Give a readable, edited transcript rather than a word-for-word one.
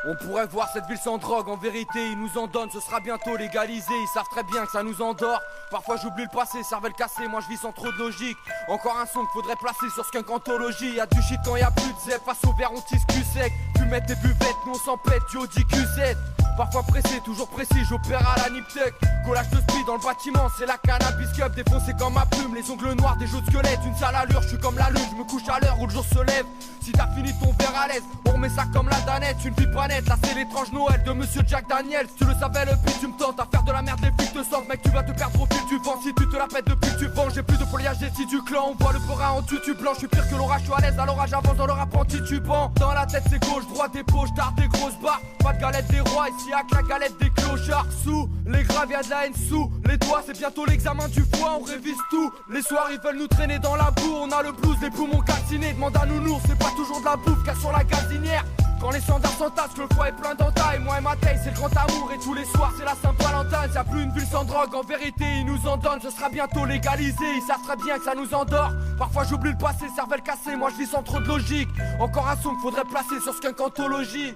On pourrait voir cette ville sans drogue, en vérité ils nous en donnent, ce sera bientôt légalisé. Ils savent très bien que ça nous endort. Parfois j'oublie le passé, cervelle cassée, moi je vis sans trop de logique. Encore un son qu'il faudrait placer sur Skunk Anthology. Y'a du shit quand y'a plus de zep, face au verre on tisse cul sec. Fumette des buvettes, nous on s'en pète, du Audi Q7. Parfois pressé, toujours précis, j'opère à la Niptec. Collage de speed dans le bâtiment, c'est la cannabis cup. Défoncé comme ma plume, les ongles noirs, des jeux de squelette. Une sale allure, je suis comme la lune, je me couche à l'heure où le jour se lève. Si t'as fini ton verre à l'aise, on remet ça comme la danette. Une vie pas nette, là c'est l'étrange Noël de Monsieur Jack Daniels. Tu le savais le pire, tu me tentes à faire de la merde, les flics te sentent. Mec tu vas te perdre au fil du vent, si tu te la pètes depuis que tu vends. J'ai plus de foliage des du clan, on voit le forain en tutu blanc. Je suis pire que l'orage, je suis à l'aise, à l'orage avance dans le rap en titubant. Dans la tête c'est gauche, droite des poches, tard des grosses barres. Pas de galette des rois, ici à la galette des clochards. Sous les graves y'a de la haine, sous les doigts c'est bientôt l'examen du foie. On révise tout, les soirs ils veulent nous traîner dans la boue. On a le blues, les poumons calcinés, demande à nounours. C'est pas toujours de la bouffe car sur la gazinière. Quand les standards s'entassent, que le foie est plein d'entailles. Moi et ma taille c'est le grand amour et tous les soirs c'est la Saint-Valentin. Y'a plus une ville sans drogue, en vérité ils nous en donnent. Ce sera bientôt légalisé, ils savent très bien que ça nous endort. Parfois j'oublie le passé, cervelle cassée, moi je vis sans trop de logique. Encore un son qu'il faudrait placer sur Skunk Anthology.